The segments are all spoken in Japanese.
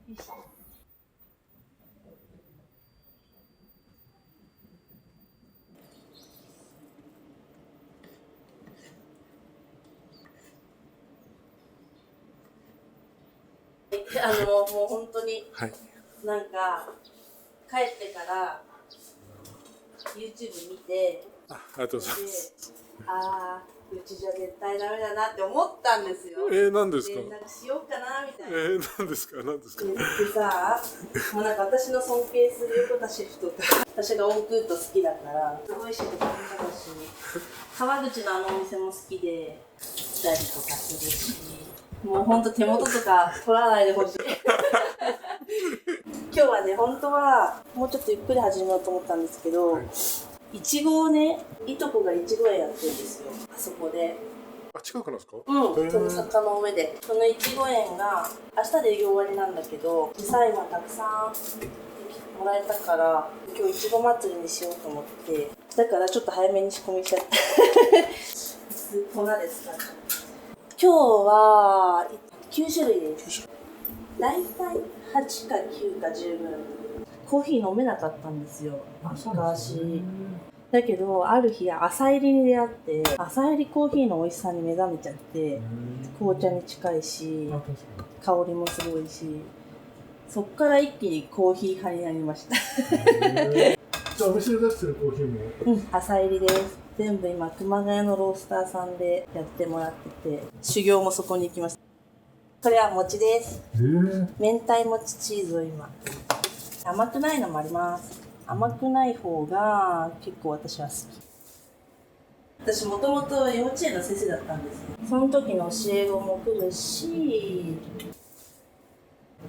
もう本当に、はい、なんか帰ってから YouTube 見て、ありがとうございます。うちじゃ絶対ダメだなって思ったんですよ。何ですか？連絡しようかなみたいな。何ですか？何ですか？でさ、もうなんか私の尊敬する横田シェフとか、私がオンクート好きだから、すごいシェフ好きだし、川口のお店も好きで来たりとかするし、もうほんと手元とか取らないでほしい。今日はね、本当はもうちょっとゆっくり始めようと思ったんですけど、いちごをね、いとこがいちご園やってるんですよ、あそこで。近くなんですか？その坂の上で。そのいちご園が明日で営業終わりなんだけど、実際今たくさんもらえたから、今日いちご祭りにしようと思って、だからちょっと早めに仕込みしちゃった。粉ですか？今日は9種類です。だいたい8か9か10ぐらい。コーヒー飲めなかったんですよ、昔。だけどある日朝入りに出会って、朝入りコーヒーの美味しさに目覚めちゃって、紅茶に近いし香りもすごいし、そっから一気にコーヒー派になりました。じゃあお店で出してるコーヒーも、朝入りです。全部今熊谷のロースターさんでやってもらってて、修行もそこに行きました。これは餅です。明太餅チーズを今、甘くないのもあります。甘くない方が結構私は好き。私もともと幼稚園の先生だったんですよ。その時の教え子も来るし、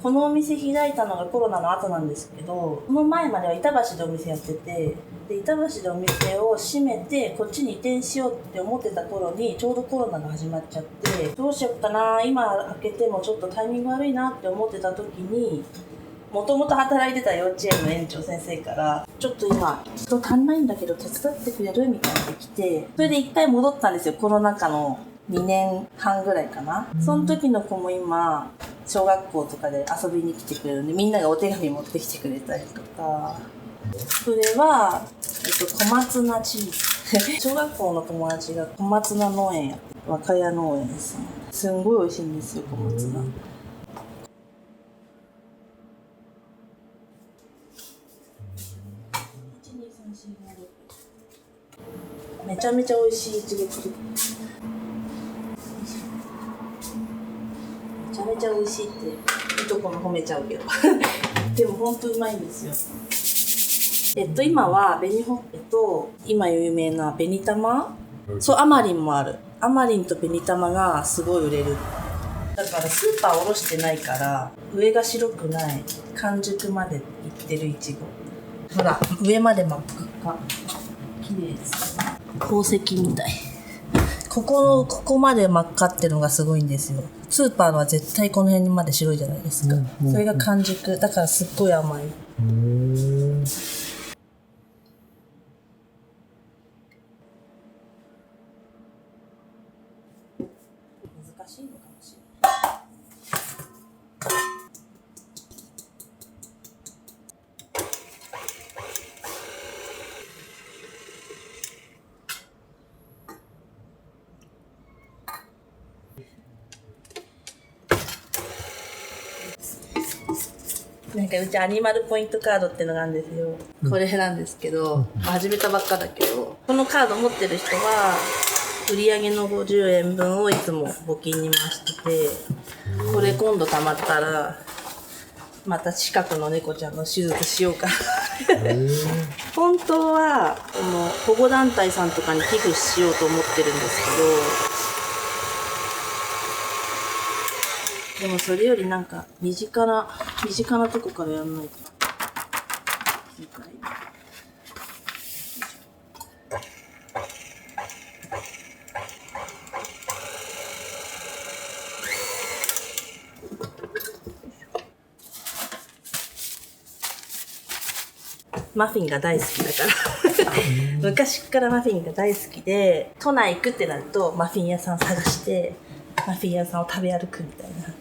このお店開いたのがコロナの後なんですけど、その前までは板橋でお店やってて、で板橋でお店を閉めてこっちに移転しようって思ってた頃にちょうどコロナが始まっちゃって、どうしようかな、今開けてもちょっとタイミング悪いなって思ってた時に、もともと働いてた幼稚園の園長先生からちょっと今人足んないんだけど手伝ってくれるみたいなのが来て、それで一回戻ったんですよ。コロナ禍の2年半ぐらいかな。その時の子も今小学校とかで遊びに来てくれるんで、みんながお手紙持ってきてくれたりとか。それは、小松菜チーズ。小学校の友達が小松菜農園やって、若谷農園さん。すんごい美味しいんですよ、小松菜。めちゃめちゃ美味しいいちごクリーム。めちゃめちゃ美味しいっていとこも褒めちゃうけどでもほんとうまいんですよ。今は紅ほっぺと今有名な紅玉、そうアマリンもある。アマリンと紅玉がすごい売れる。だからスーパーおろしてないから上が白くない完熟までいってるいちご。ほら上まで真っ赤っか、綺麗ですね。宝石みたい。ここまで真っ赤ってのがすごいんですよ。スーパーのは絶対この辺まで白いじゃないですか。それが完熟だからすっごい甘い。難しいのかもしれない。なんかうちアニマルポイントカードってのがあるんですよ。これなんですけど、始めたばっかだけど、このカード持ってる人は売り上げの50円分をいつも募金に回してて、これ今度貯まったらまた近くの猫ちゃんの手術しようかな本当は保護団体さんとかに寄付しようと思ってるんですけど、でもそれよりなんか身近なとこからやんないと。マフィンが大好きだから昔からマフィンが大好きで、都内行くってなるとマフィン屋さん探してマフィン屋さんを食べ歩くみたいな。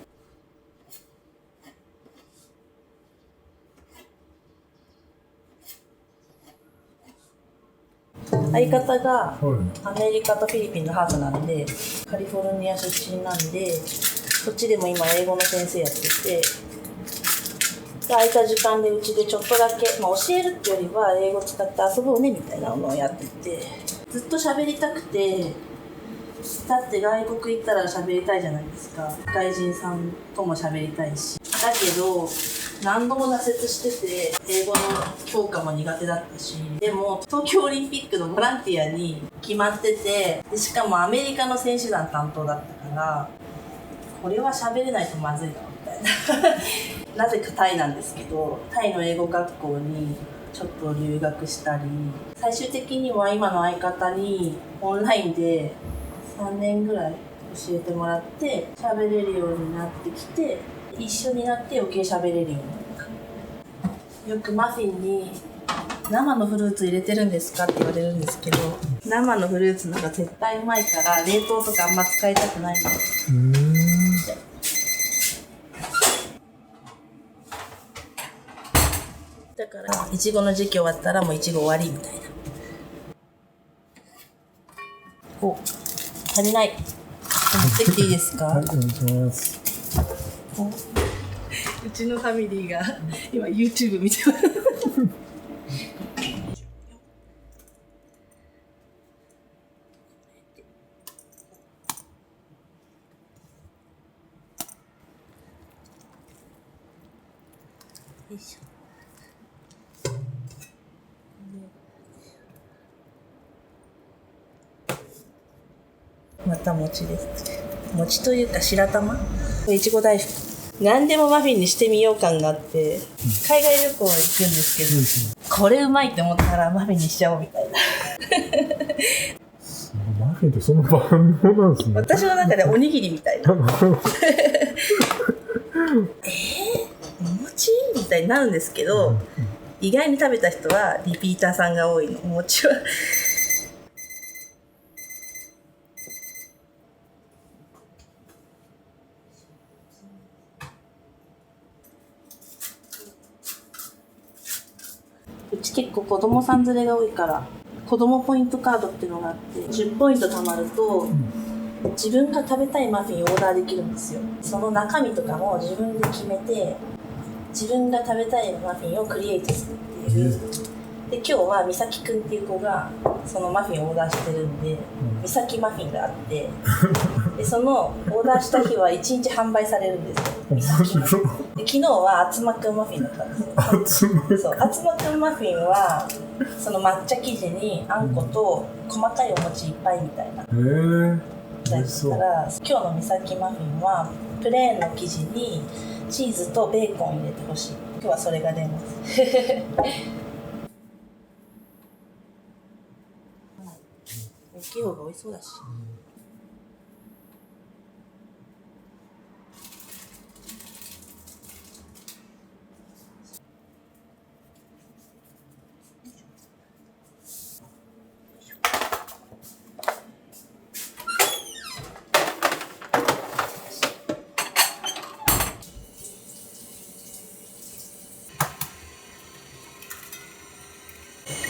相方がはいアメリカとフィリピンのハーフなんで、カリフォルニア出身なんで、そっちでも今英語の先生やってて、で空いた時間でうちでちょっとだけ、教えるってよりは英語使って遊ぼうねみたいなのをやってて、ずっと喋りたくて、だって外国行ったら喋りたいじゃないですか。外人さんとも喋りたいし。だけど何度も挫折してて、英語の教科も苦手だったし、でも東京オリンピックのボランティアに決まってて、でしかもアメリカの選手団担当だったから、これは喋れないとまずいだろみたいななぜかタイなんですけど、タイの英語学校にちょっと留学したり、最終的には今の相方にオンラインで3年ぐらい教えてもらって喋れるようになってきて、一緒になって余計喋れるようになった。よくマフィンに生のフルーツ入れてるんですかって言われるんですけど、生のフルーツの方が絶対うまいから冷凍とかあんま使いたくないんです。だからいちごの時期終わったらもういちご終わりみたいな。お、足りない。持ってきていいですか？はい、お願いします。うちのファミリーが今 YouTube 見てます。よいしょ。また餅です。餅というか白玉。いちご大福。何でもマフィンにしてみよう感があって、海外旅行は行くんですけど、これうまいって思ったらマフィンにしちゃおうみたいな。マフィンってその万能なんですね。私の中でおにぎりみたいな。お餅みたいになるんですけど、意外に食べた人はリピーターさんが多いの。お餅はうち結構子供さん連れが多いから子供ポイントカードっていうのがあって10ポイント貯まると自分が食べたいマフィンをオーダーできるんですよ。その中身とかも自分で決めて自分が食べたいマフィンをクリエイトするっていう。で今日は美咲くんっていう子がそのマフィンをオーダーしてるんで、美咲マフィンがあってでそのオーダーした日は1日販売されるんですよ。美咲で昨日はあつまくんマフィンだったんですよ。そう、あつまくんマフィンはその抹茶生地にあんこと細かいお餅いっぱいみたいな。だから今日の美咲マフィンはプレーンの生地にチーズとベーコン入れてほしい。今日はそれが出ます。大きい方が美味しそうだし。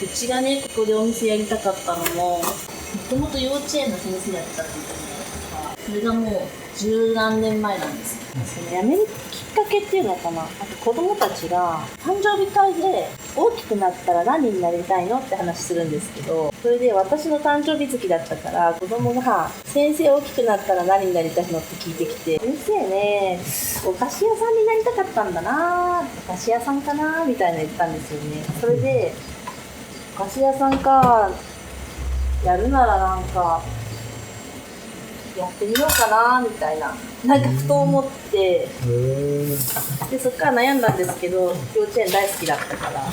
うちがね、ここでお店やりたかったのも、もともと幼稚園の先生やってたって言ったじゃないですか。それがもう十何年前なんですよ。その辞めるきっかけっていうのかな。あと子供たちが誕生日会で大きくなったら何になりたいのって話するんですけど、それで私の誕生日月だったから子供が先生大きくなったら何になりたいのって聞いてきて、先生ね、お菓子屋さんになりたかったんだな、お菓子屋さんかなみたいな言ったんですよね。それでお菓子屋さんか、やるならなんかやってみようかなみたいな、なんかふと思って、でそっから悩んだんですけど、幼稚園大好きだったから、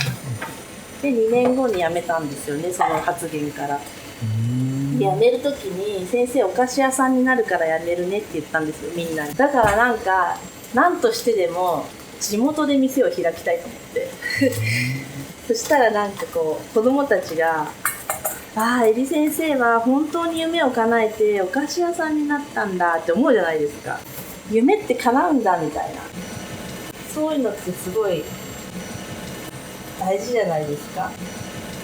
で2年後に辞めたんですよね、その発言から。で辞める時に先生お菓子屋さんになるから辞めるねって言ったんですよ、みんなに。だからなんか何としてでも地元で店を開きたいと思ってそしたらなんかこう子供たちがエリ先生は本当に夢を叶えてお菓子屋さんになったんだって思うじゃないですか。夢って叶うんだみたいな、そういうのってすごい大事じゃないですか。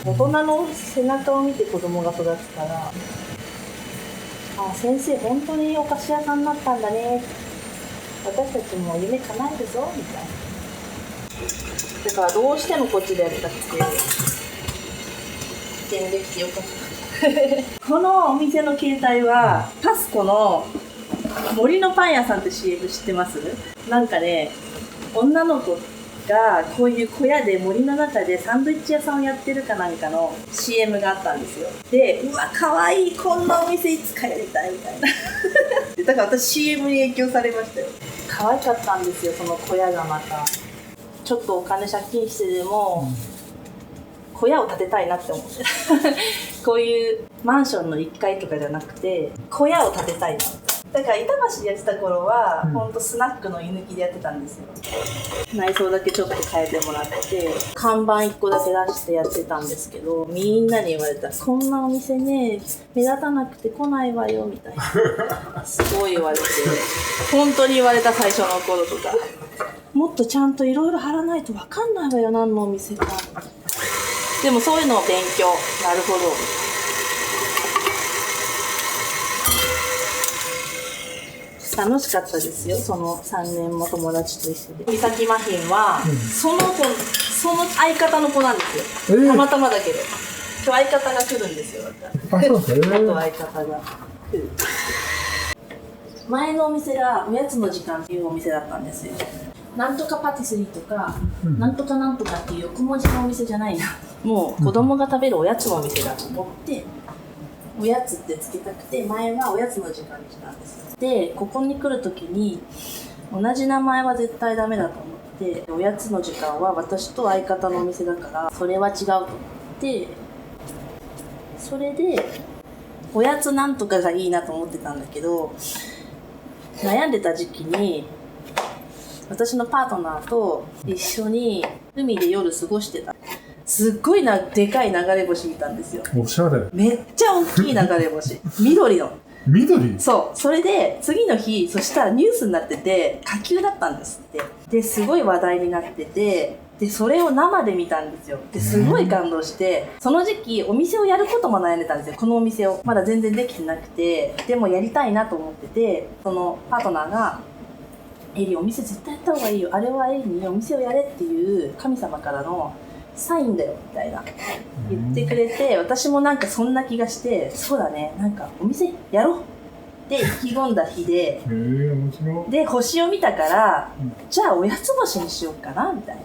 大人の背中を見て子供が育つから、あ、先生本当にお菓子屋さんになったんだね、私たちも夢叶えるぞみたいな。だからどうしてもこっちでやりたくてできてよかったこのお店の携帯はパスコの森のパン屋さんって CM 知ってます？なんかね、女の子がこういう小屋で森の中でサンドイッチ屋さんをやってるかなんかの CM があったんですよ。で、うわ可愛い、こんなお店いつかやりたいみたいなだから私 CM に影響されましたよ。可愛かったんですよ、その小屋がまた。ちょっとお金借金してでも、小屋を建てたいなって思ってこういうマンションの1階とかじゃなくて小屋を建てたいな。だから板橋でやってた頃は、ほんとスナックの居抜きでやってたんですよ。内装だけちょっと変えてもらって看板1個だけ出してやってたんですけど、みんなに言われた、こんなお店ね目立たなくて来ないわよみたいなすごい言われて、本当に言われた。最初の頃とかもっとちゃんといろいろ貼らないと分かんないわよ、何のお店か。でもそういうのを勉強、なるほど。楽しかったですよ、その3年も友達と一緒で。美咲マフィンは、その相方の子なんですよ、たまたまだけど。今日相方が来るんですよ、だから。あ、そうですね。あと相方が来る。前のお店がおやつの時間っていうお店だったんですよ。なんとかパティスリーとか、なんとかなんとかっていう横文字のお店じゃないな。もう子供が食べるおやつのお店だと思って、おやつってつけたくて、前はおやつの時間にしたんです。で、ここに来るときに、同じ名前は絶対ダメだと思って、おやつの時間は私と相方のお店だから、それは違うと思って、それで、おやつなんとかがいいなと思ってたんだけど、悩んでた時期に、私のパートナーと一緒に海で夜過ごしてた。すっごいでかい流れ星見たんですよ。おしゃれ。めっちゃ大きい流れ星。緑の。緑？そう。それで次の日、そしたらニュースになってて、火球だったんですって。で、すごい話題になってて、で、それを生で見たんですよ。で、すごい感動して、その時期お店をやることも悩んでたんですよ。このお店を。まだ全然できてなくて、でもやりたいなと思ってて、そのパートナーが、エリお店絶対やった方がいいよ、あれはエリにお店をやれっていう神様からのサインだよみたいな言ってくれて、私もなんかそんな気がして、そうだね、なんかお店やろうって意気込んだ日で、面白い。で星を見たから、じゃあおやつ星にしようかなみたいな、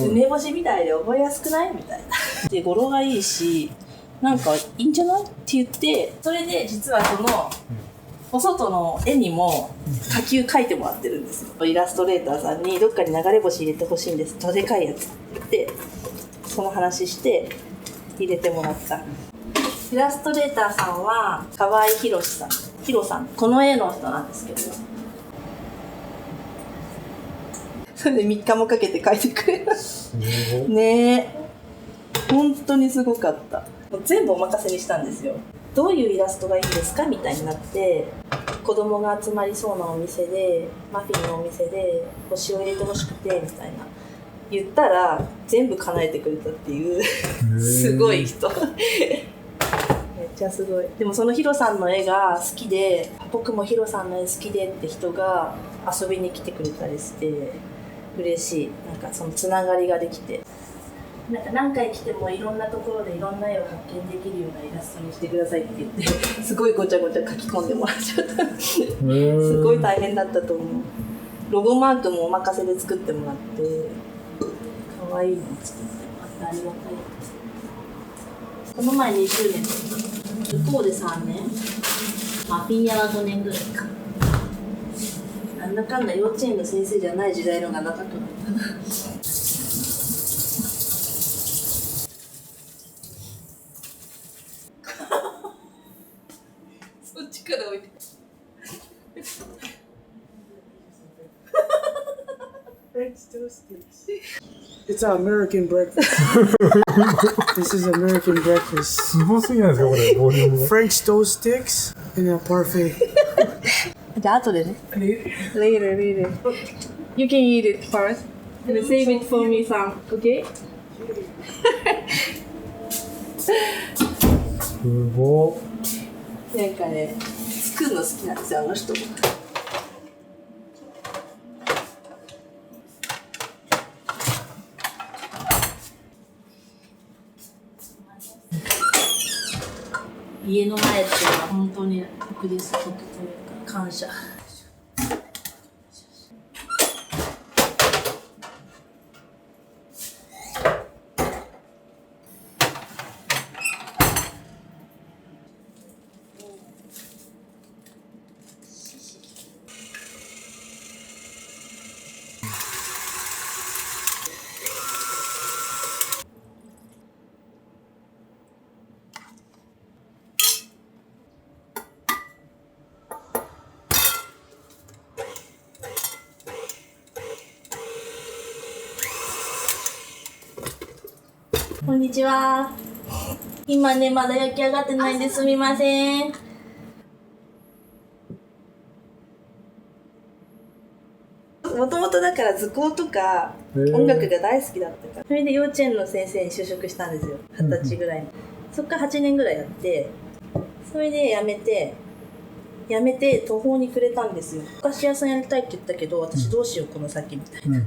梅干しみたいで覚えやすくないみたいなで、語呂がいいしなんかいいんじゃないって言って、それで実はそのお外の絵にも火球描いてもらってるんですよ。イラストレーターさんにどっかに流れ星入れてほしいんです、どでかいやつって言って、その話して入れてもらった。イラストレーターさんは河合宏さん、ヒロさん、この絵の人なんですけど、それで3日もかけて描いてくれたねえ、本当にすごかった。全部お任せにしたんですよ。どういうイラストがいいですかみたいになって、子供が集まりそうなお店で、マフィンのお店で星を入れてほしくてみたいな言ったら全部叶えてくれたっていうすごい人めっちゃすごい。でもそのヒロさんの絵が好きで、僕もヒロさんの絵好きでって人が遊びに来てくれたりして嬉しい。なんかそのつながりができて、なんか何回来てもいろんなところでいろんな絵を発見できるようなイラストにしてくださいって言ってすごいごちゃごちゃ書き込んでもらっちゃったすごい大変だったと思う。ロゴマークもお任せで作ってもらって可愛いのを作ってもらってありがたい。この前20年、向こうで3年、マフィン屋は5年ぐらいか。なんだかんだ幼稚園の先生じゃない時代のが長くなったなそっちから置いてFrench toast sticks. It's an American breakfast. This is American breakfast. すごすぎないですかこれ、ボリュームが。 French toast sticks and a parfait. じゃあ後でね。Later. You can eat it first and save it for me some, okay? すごっ。なんかね、作るの好きなんですよ、あの人も。家の前っていうのは本当に国立国というか感謝。こんにちは。今ね、まだ焼き上がってないんですみません。もともとだから図工とか音楽が大好きだったから、それで幼稚園の先生に就職したんですよ。20歳ぐらいに。そっから8年ぐらいやって、それで辞めて途方に暮れたんですよ。お菓子屋さんやりたいって言ったけど、私どうしようこの先みたいな。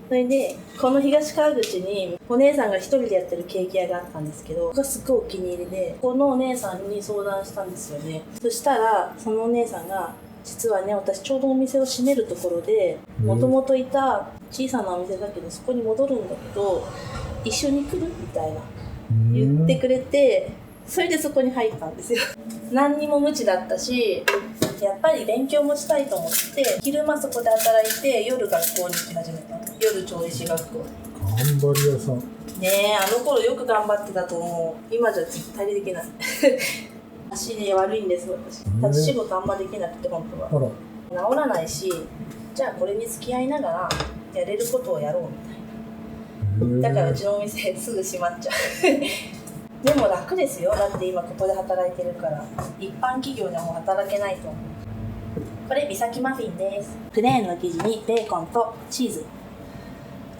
それでこの東川口にお姉さんが一人でやってるケーキ屋があったんですけど、僕がすっごいお気に入りで、このお姉さんに相談したんですよね。そしたらそのお姉さんが、実はね、私ちょうどお店を閉めるところで、もともといた小さなお店だけどそこに戻るんだけど一緒に来るみたいな言ってくれて、それでそこに入ったんですよ。何にも無知だったし、やっぱり勉強もしたいと思って、昼間そこで働いて、夜学校に行き始めた。夜調理師学校。頑張り屋さん。ねえ、あの頃よく頑張ってたと思う。今じゃ絶対できない。足で悪いんです、私。立ち仕事あんまできなくて、本当は。治らないし、じゃあこれに付き合いながら、やれることをやろうみたいな。だからうちのお店すぐ閉まっちゃう。でも楽ですよ。だって今ここで働いてるから。一般企業ではもう働けないと思う。これ、三崎マフィンです。プレーンの生地にベーコンとチーズ。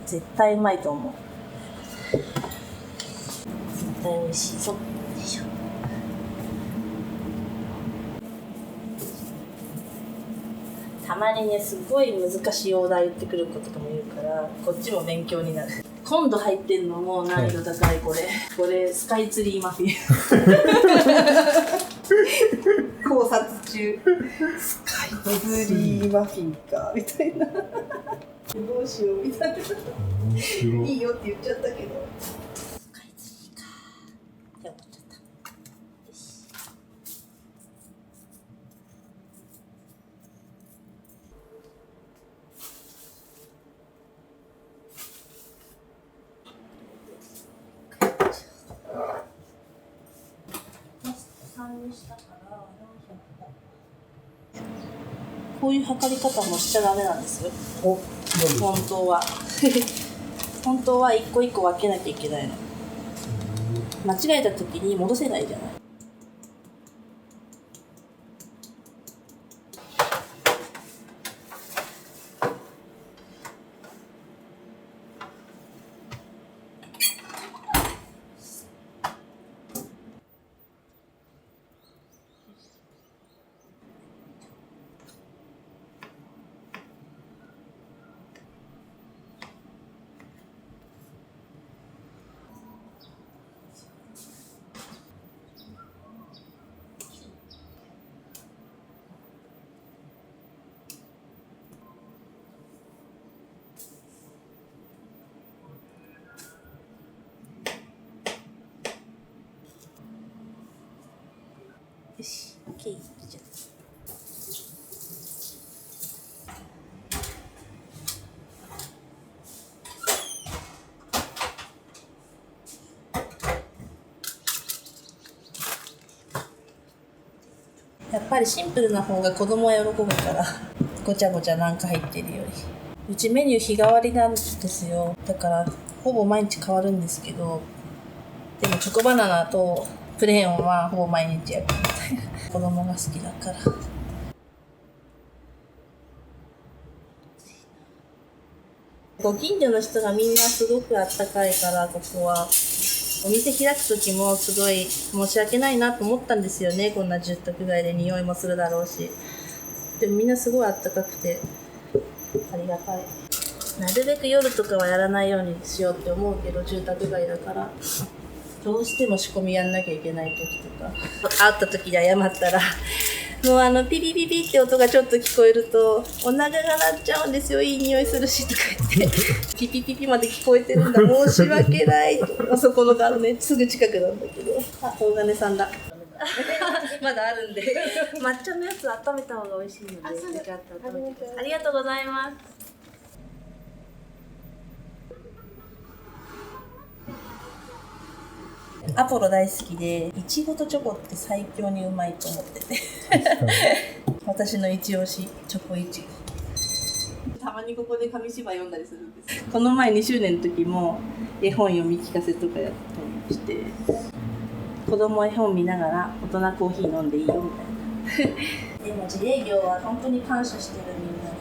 絶対うまいと思う。絶対美味しい。そう。よいしょ。たまにね、すごい難しいオーダー言ってくる子とかもいるから、こっちも勉強になる。今度入ってんのも難易度高い、これスカイツリーマフィン。考察中。スカイツリーマフィンかみたいな。どうしようみたいな。いいよって言っちゃったけど。スカイツリーかって思っちゃった。よし。3にしたからこういう測り方もしちゃダメなんですよ。本当は本当は一個一個分けなきゃいけないの。間違えた時に戻せないじゃない。よし、OK。じゃやっぱりシンプルな方が子供は喜ぶからごちゃごちゃなんか入ってるより。うちメニュー日替わりなんですよ。だからほぼ毎日変わるんですけど、でもチョコバナナとプレーンはほぼ毎日やるみたいな。子供が好きだから。ご近所の人がみんなすごくあったかいから、ここはお店開く時もすごい申し訳ないなと思ったんですよね。こんな住宅街で匂いもするだろうし。でもみんなすごいあったかくてありがたい。なるべく夜とかはやらないようにしようって思うけど、住宅街だからどうしても仕込みやんなきゃいけない時とか、会った時に謝ったらもうピピピピって音がちょっと聞こえるとお腹が鳴っちゃうんですよ。いい匂いするしとか言ってピピピピまで聞こえてるんだ、申し訳ないあそこのがね、すぐ近くなんだけど。あ、大金さんだまだあるんで抹茶のやつ温めた方が美味しいので、よかったら食べてください。ありがとうございます。アポロ大好きで、いちごとチョコって最強にうまいと思ってて私の一押しチョコいちご。たまにここで紙芝居読んだりするんです。この前2周年の時も絵本読み聞かせとかやったりして、子供絵本見ながら大人コーヒー飲んでいいよみたいなでも自営業は本当に感謝してる、みんなに。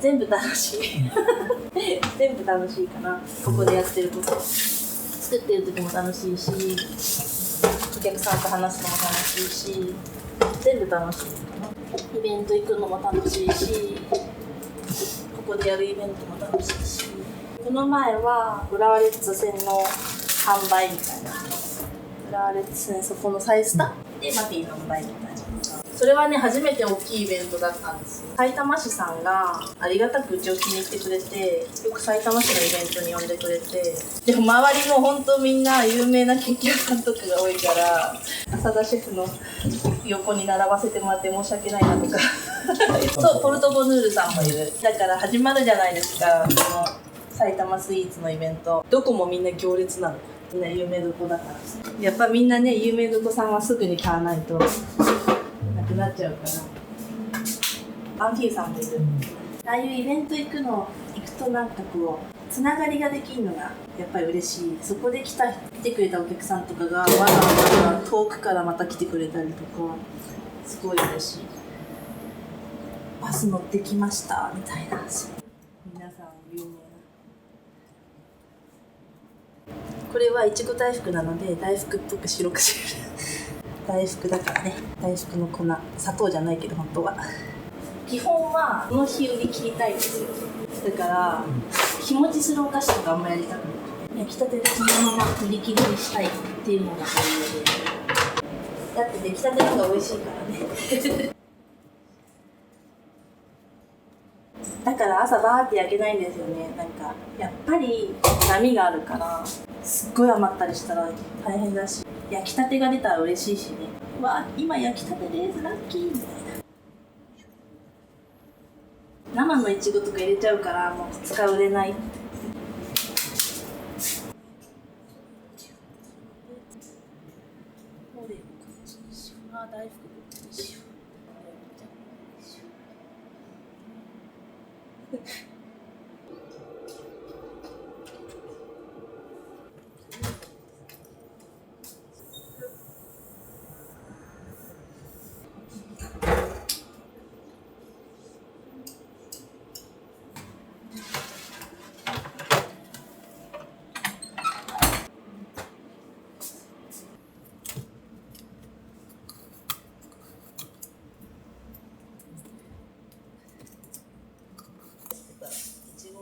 全部楽しい全部楽しいかな。ここでやってること、作ってる時も楽しいし、お客さんと話すのも楽しいし、全部楽しいかな。イベント行くのも楽しいし、ここでやるイベントも楽しいし。この前は浦和レッズ戦の販売みたいな、浦和レッズ戦そこのサイスタでマフィー販売みたいな。それはね、初めて大きいイベントだったんですよ。さいたま市さんがありがたくうちを気に入ってくれて、よくさいたま市のイベントに呼んでくれて、でも周りも本当みんな有名なケーキ屋さんとかが多いから、浅田シェフの横に並ばせてもらって申し訳ないなとかそう、ポルトボヌールさんもいる。だから始まるじゃないですか、このさいたまスイーツのイベント。どこもみんな行列なの。みんな有名どこだから。やっぱみんなね、有名どこさんはすぐに買わないとなくなっちゃうから。アンフィーさんもいる。ああいうイベント行くとなんかこうつながりができるのがやっぱり嬉しい。そこで来てくれたお客さんとかがわざわざ遠くからまた来てくれたりとか、すごい嬉しい。バス乗ってきましたみたいな、皆さん有名な。これはいちご大福なので大福っぽく白くしてる大福だからね、大福の粉、砂糖じゃないけど本当は。基本はこの日売り切りたいんですよ。だから日持ちするお菓子とかあんまやりたくない。焼きたてでそのまま売り切りにしたいっていうのが本音で。だって出来たての方が美味しいからねだから朝バーって焼けないんですよね。なんかやっぱり波があるからすっごい余ったりしたら大変だし、焼きたてが出たら嬉しいしね。わあ、今焼きたてですラッキーみたいな。生のいちごとか入れちゃうからもう2日売れない。大福こっちにしよう。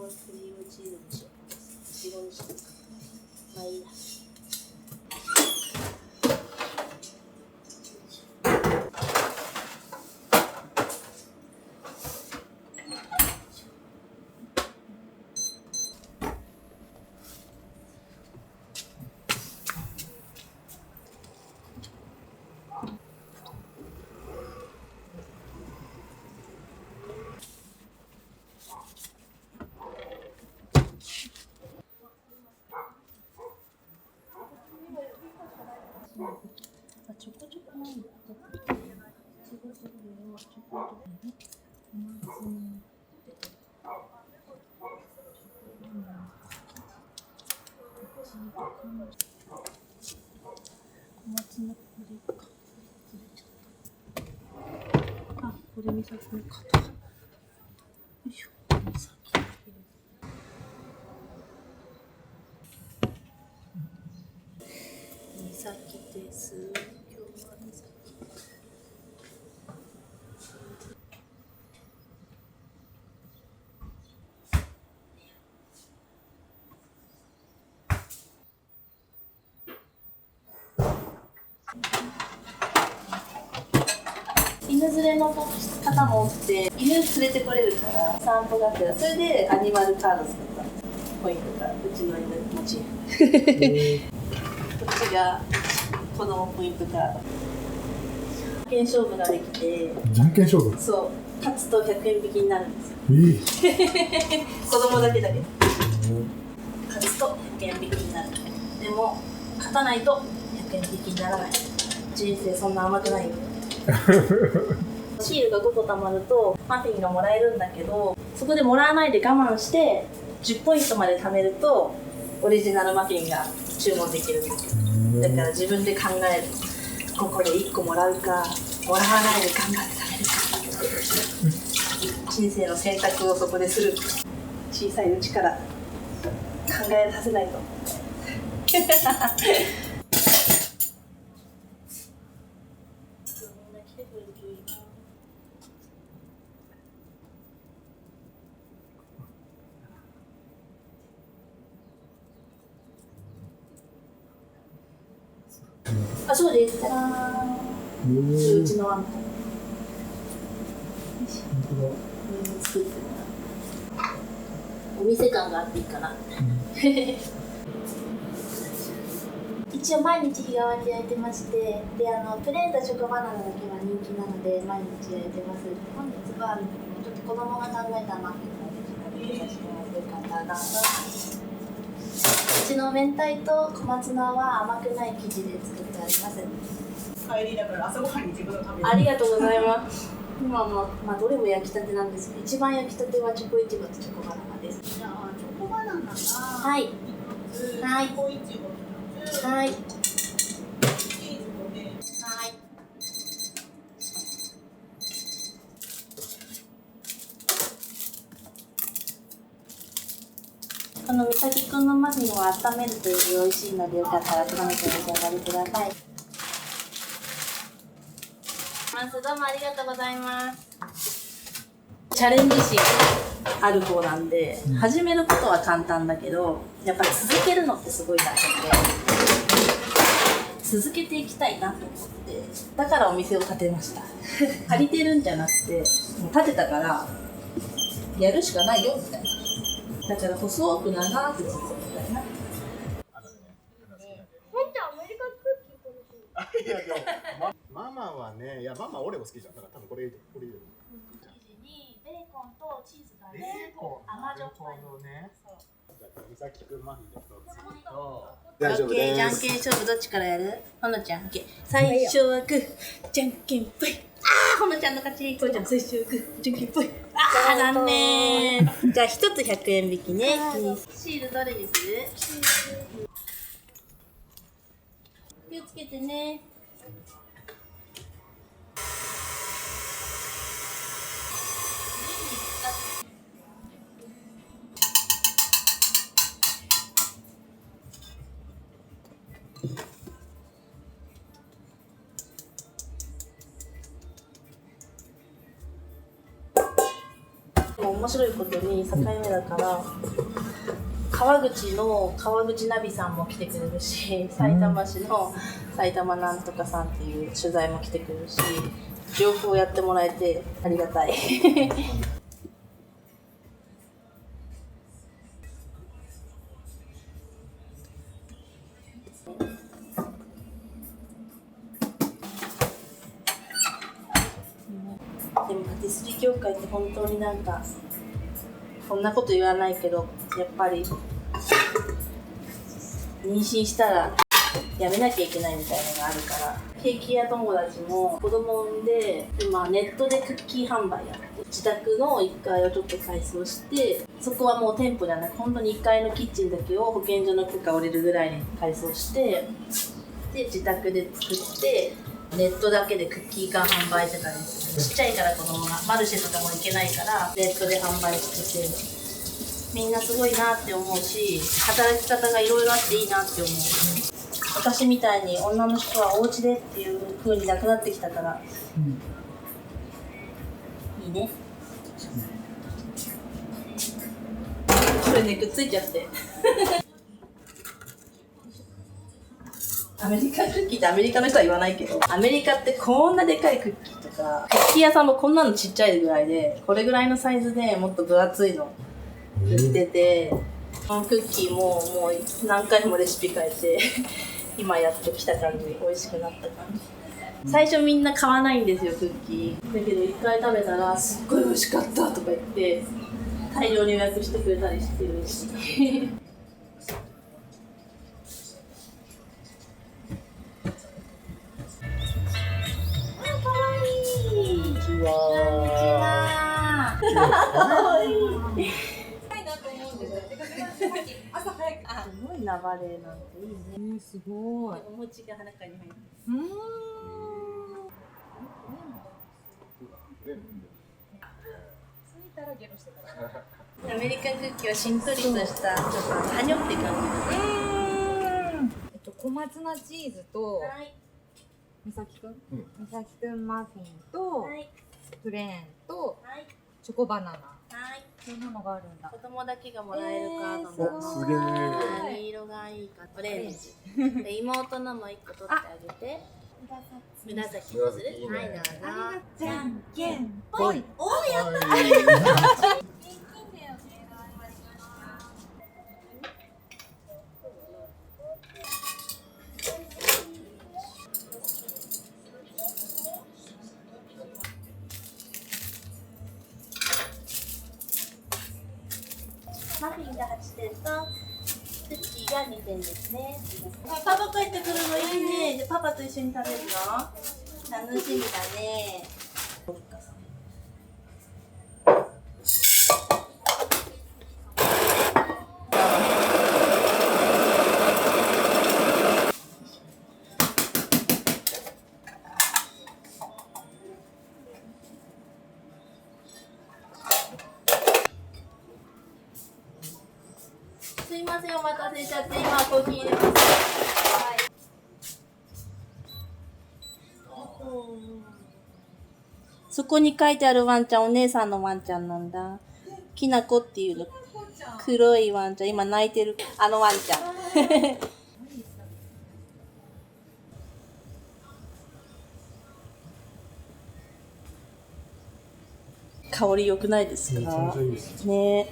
クリームチーズにしよう。いちごにしようか。まあいいや。ちょこちょこなんだ。ちごするよ。ちょこちょこね。小松菜。小松菜これか。これ岬の肩。よいしょ。岬。岬です。今日は岬。犬連れの方も多くて、犬連れてこれるから散歩がてら、それでアニマルカード作ったポイントがうちの犬持ち。こっちが子供ポイントカード。じゃんけん勝負ができて、じゃんけん勝負。そう、勝つと100円引きになるんですよ。子供だけだけど。勝つと100円引きになる。でも勝たないと100円引きにならない。人生そんな甘くないよ。シールが5個貯まるとマフィンがもらえるんだけど、そこでもらわないで我慢して10ポイントまで貯めるとオリジナルマフィンが注文できるんですよ。だから自分で考える。ここで1個もらうか、もらわないで頑張って貯めるか。人生の選択をそこでする。小さいうちから考えさせないと。あ、そうです。じゃーん。うちのワンコ。作ってるな。お店感があっていいかな。一応毎日日替わりで焼いてまして、でプレーンとチョコバナナだけは人気なので毎日焼いてます。本日はちょっと子供が考えたマフィンを食べさせてもらってよかったな。うちの明太と小松菜は甘くない生地で作ってあります。帰りだから朝ごはんに自分の食べる。ありがとうございます。今もどれも焼きたてなんですけど、一番焼きたてはチョコイチゴとチョコバナナです。じゃあチョコバナナがはい。はい。チョコイチゴ1つ、はい。チーズ5で。はい。このみさきくんのマフィンを温めるとより美味しいので、よかったら温めてお召し上がりください。どうもありがとうございます。チャレンジ心ある方なんで、始めることは簡単だけど、やっぱり続けるのってすごい大変で、続けていきたいなと思って、だからお店を建てました。借りてるんじゃなくて、もう建てたからやるしかないよみたいな。だから細く長く続けたいな。いやでもママはね、いやママオレオ好きじゃん。だから多分これいいよ。生地にベーコンとチーズがね、甘じょっぱい。ね。じゃあみさきくんマフィンで一つと。オ大丈夫ッケー、じゃんです。けん勝負どっちからやる？ほのちゃん、オッケー。最初はグー、じゃんけんぽい。ほのちゃんの勝ち。ほのちゃん最初はグー、じゃんけんぽい。残念。じゃあ一つ100円引きね。シールどれにする？気をつけてね。面白いことに境目だから川口ナビさんも来てくれるし、埼玉市の埼玉なんとかさんっていう取材も来てくれるし、両方やってもらえてありがたい。でもパティスリー業界って本当になんかこんなこと言わないけど、やっぱり妊娠したらやめなきゃいけないみたいなのがあるから、ケーキ屋友達も子供を産んで今ネットでクッキー販売やって、自宅の1階をちょっと改装して、そこはもう店舗じゃない、本当に1階のキッチンだけを保健所の許可下りるぐらいに改装して、で自宅で作ってネットだけでクッキー缶販売してたりする。ちっちゃいから子供がマルシェとかも行けないからネットで販売してて、みんなすごいなって思うし、働き方がいろいろあっていいなって思う。私みたいに女の人はお家でっていう風になくなってきたから、いいね。これね、くっついちゃってアメリカンクッキーってアメリカの人は言わないけど、アメリカってこんなでかいクッキーとか、クッキー屋さんもこんなのちっちゃいぐらいで、これぐらいのサイズでもっと分厚いの売ってて、このクッキーももう何回もレシピ変えて今やっと来た感じ、美味しくなった感じ。最初みんな買わないんですよ、クッキーだけど一回食べたらすっごい美味しかったとか言って大量に予約してくれたりしてるしすごいな、バレエなんていいね。すごい。お餅が中に入ってる。アメリカンクッキーはしんとりとしたちょっとはにょって感じ。小松菜チーズとはい美咲くん、美咲くんマフィンとはいプレーンとはいチョコバナナ、はい。そんなのがあるんだ。子供だけがもらえるカードも。すげえ。何色がいいかオレンジ。で妹のも一個取ってあげて。紫にする。紫いいねはいどうぞ。じゃんけんぽい。おーやったー。マフィンが8点とクッキーが2点ですね。パパ帰ってくるのいいね。じゃあパパと一緒に食べるの？楽しみだね。すいません、お待たせしちゃって、今コーヒー入れます。はい。そこに書いてあるワンちゃん、お姉さんのワンちゃんなんだ。きなこっていうの。黒いワンちゃん、今泣いてる。あのワンちゃん。香り良くないですか？めちゃめちゃいいですね。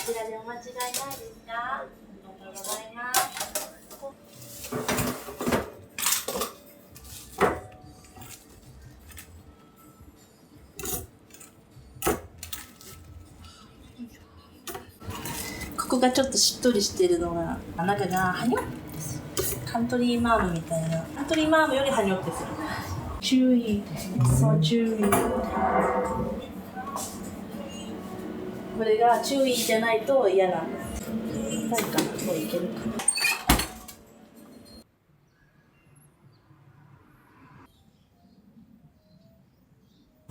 こちらでお間違いないですか？ありがとうございます。ここがちょっとしっとりしてるのが、中がはにょってする。カントリーマームみたいな。カントリーマームよりはにょってする。チューイー、そうチューイー。これが注意じゃないと嫌なんです。痛いかな、もういけるかな。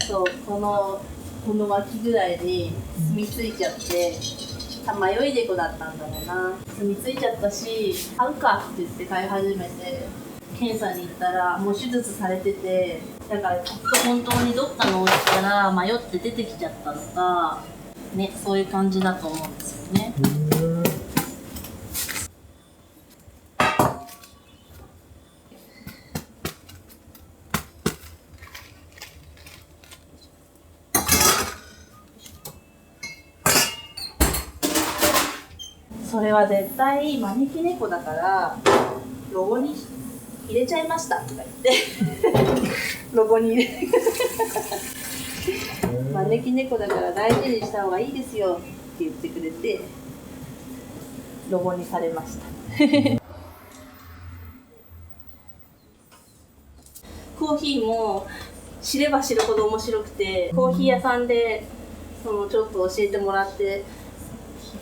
そう、この脇ぐらいに住み着いちゃって、迷い猫だったんだろうな。住み着いちゃったし、買うかって言って買い始めて、検査に行ったらもう手術されてて、だからきっと本当にどっかのお家から迷って出てきちゃったのか、ね、そういう感じだと思うんですよね。それは絶対招き猫だからロゴに入れちゃいましたとか言ってロゴに入れ招き猫だから大事にした方がいいですよって言ってくれて、ロゴにされました。コーヒーも知れば知るほど面白くて、コーヒー屋さんでちょっと教えてもらって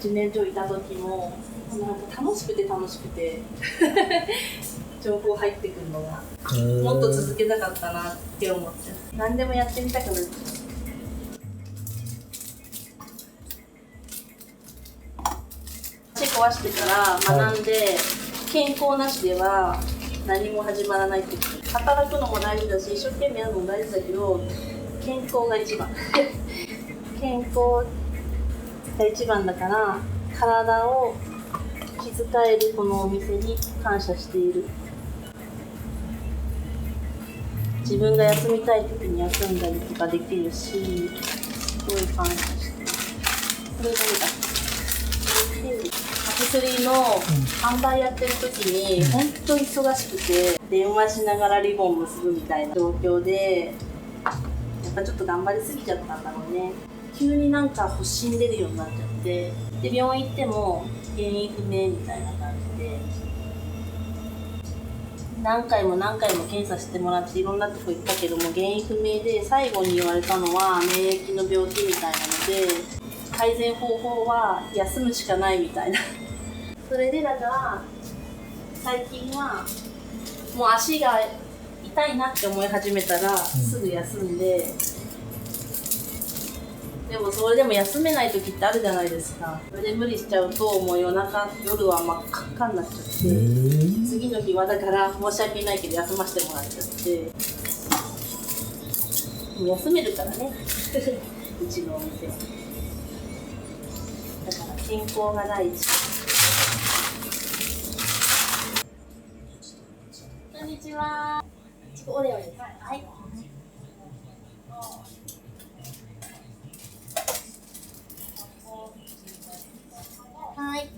1年以上いた時もなんか楽しくて情報入ってくるのがもっと続けたかったなって思っちゃう。何でもやってみたくなっちゃう。足壊してから学んで、健康なしでは何も始まらないって言って、働くのも大事だし一生懸命やるのも大事だけど、健康が一番健康が一番だから、体を気遣えるこのお店に感謝している。自分が休みたい時に休んだりとかできるし、すごい感謝してる。これ何だ？薬の販売やってる時に本当忙しくて、電話しながらリボン結ぶみたいな状況で、やっぱちょっと頑張りすぎちゃったんだろうね。急になんか発疹出るようになっちゃって、で病院行っても原因不明みたいな感じで、何回も検査してもらっていろんなとこ行ったけども原因不明で、最後に言われたのは免疫の病気みたいなので、改善方法は休むしかないみたいなそれでだから最近はもう足が痛いなって思い始めたらすぐ休んで、でもそれでも休めない時ってあるじゃないですか。それで無理しちゃうともう夜は真っ赤っかになっちゃって、次の日はだから申し訳ないけど休ませてもらっちゃって、もう休めるからねうちのお店は。だから健康が第一。こんにちは。オレオです。はい。はい。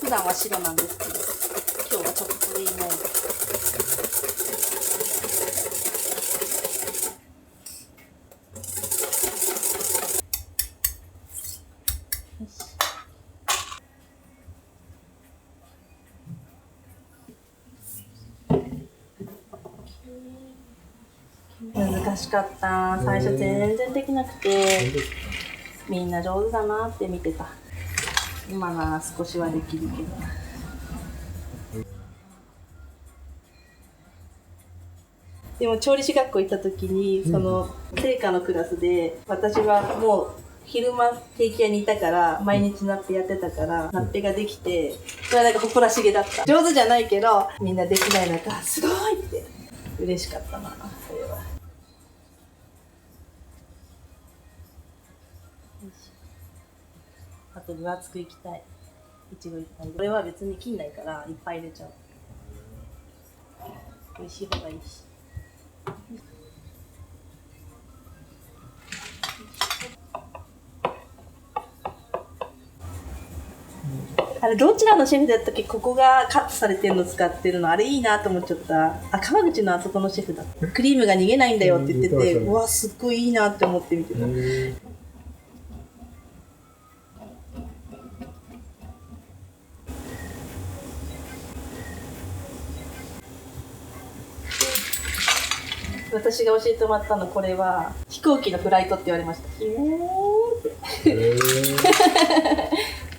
普段は白なんですけど、今日はちょっとグリーンモード。難しかった。最初全然できなくて、みんな上手だなって見てた。今なら少しはできるけど。でも調理師学校行った時に、その製菓のクラスで、私はもう昼間ケーキ屋にいたから、毎日ナッペやってたから、ナッペができて、それはなんか誇らしげだった。上手じゃないけど、みんなできない中、すごいって嬉しかったな、それは。あと分厚くいきたい。いちごいっぱい。これは別に切んないからいっぱい入れちゃう。美味しい方がいいし。あれどちらのシェフだったっけ？ここがカットされてるの使ってるの、あれいいなと思っちゃった。あ、川口のあそこのシェフだ。クリームが逃げないんだよって言ってて、うわすっごいいいなって思って見てた。私が教えてもらったの、これは飛行機のフライトって言われました。ひもーって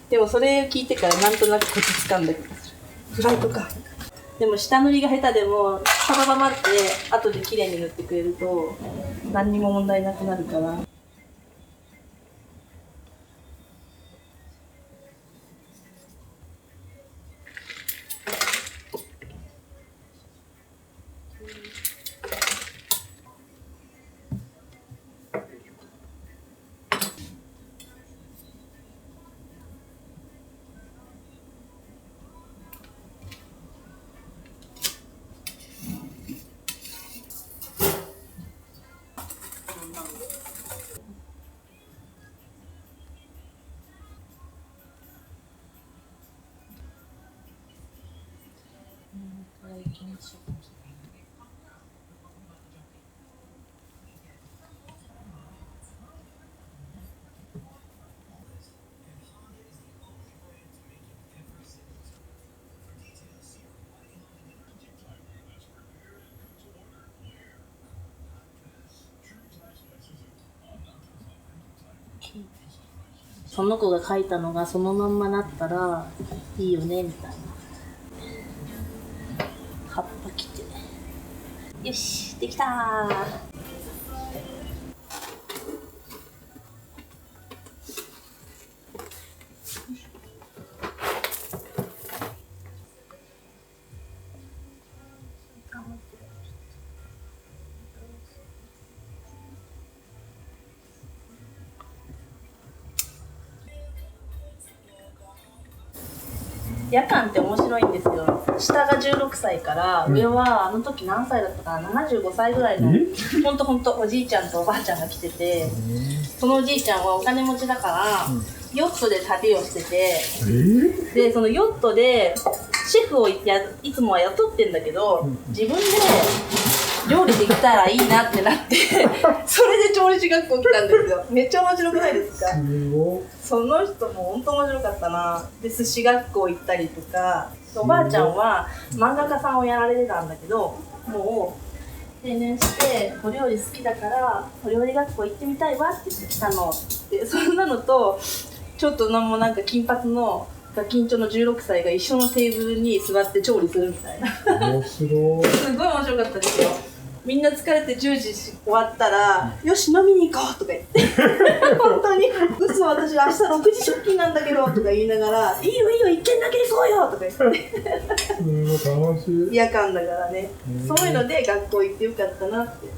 でもそれを聞いてからなんとなくコツつかんだけど、フライトか。でも下塗りが下手でもパパパパって後で綺麗に塗ってくれると何にも問題なくなるから。その子が書いたのがそのまんまなったらいいよねみたいな。葉っぱ切って、よしできたー。夜間って面白いんですよ。下が16歳から上はあの時何歳だったかな、75歳ぐらいのほんとおじいちゃんとおばあちゃんが来てて、そのおじいちゃんはお金持ちだから、ヨットで旅をしてて、でそのヨットでシェフをいつもは雇ってんだけど、自分で料理できたらいいなってなってそれで調理師学校来たんですよ。めっちゃ面白くないですか？その人も本当面白かったな。で寿司学校行ったりとか、おばあちゃんは漫画家さんをやられてたんだけど、もう定年してお料理好きだからお料理学校行ってみたいわって言ってきたので、そんなのとちょっとなんか金髪のガキンチョの16歳が一緒のテーブルに座って調理するみたいな面白い。すごい面白かったですよ。みんな疲れて10時終わったら、よし飲みに行こうとか言って本当に嘘、私明日6時出勤なんだけどとか言いながら、いいよいいよ一軒だけ行こうよとか言って楽しい。夜間だからね、そういうので学校行ってよかったなって。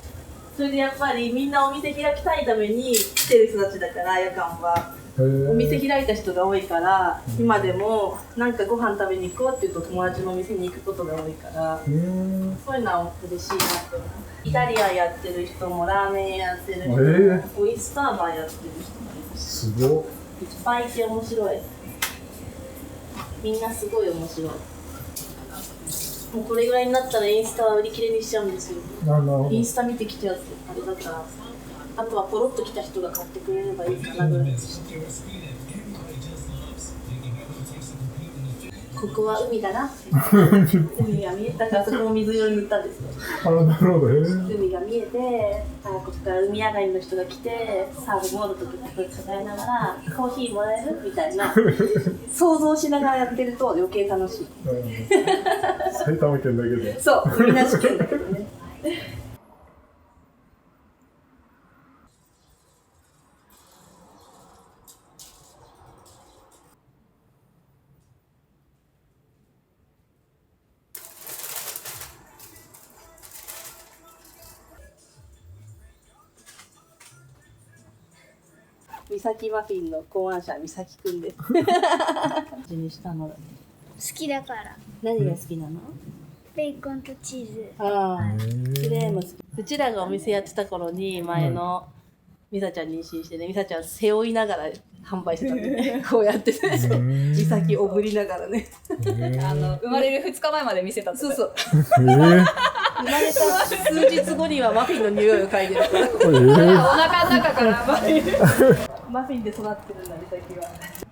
それでやっぱりみんなお店開きたいために来てる人たちだから、夜間はお店開いた人が多いから、今でもなんかご飯食べに行こうって言うと友達のお店に行くことが多いから、そういうのは嬉しいなって思う。イタリアンやってる人もラーメンやってる人も、オイスターバーやってる人もいるし、すごい。いっぱいいて面白い。みんなすごい面白い。もうこれぐらいになったらインスタは売り切れにしちゃうんですよ。インスタ見てきたやつあれだったら、あとはポロッと来た人が買ってくれればいいかなぐらいにして。ここは海だな海が見えたから、そこも水色に塗ったんですよ。なるほど。海が見えて、ここから海上がりの人が来て、サーフボードとか抱えながらコーヒーもらえるみたいな想像しながらやってると余計楽しい。埼玉県だけで。そう、海なし県だけどね。みさきマフィンの考案者みさきくんです。味にしたのだね。好きだから。何が好きなの？ベーコンとチーズ。ああ、クレーム好き。うちらがお店やってた頃に前のみさちゃん妊娠してね、みさちゃん背負いながら販売してたんでね、こうやってね、みさきおぶりながらね。生まれる2日前まで見せたって。そうそう。生まれた数日後にはマフィンの匂いを嗅いでるから。お腹の中からマフィンで育ってるんだ、みさきは。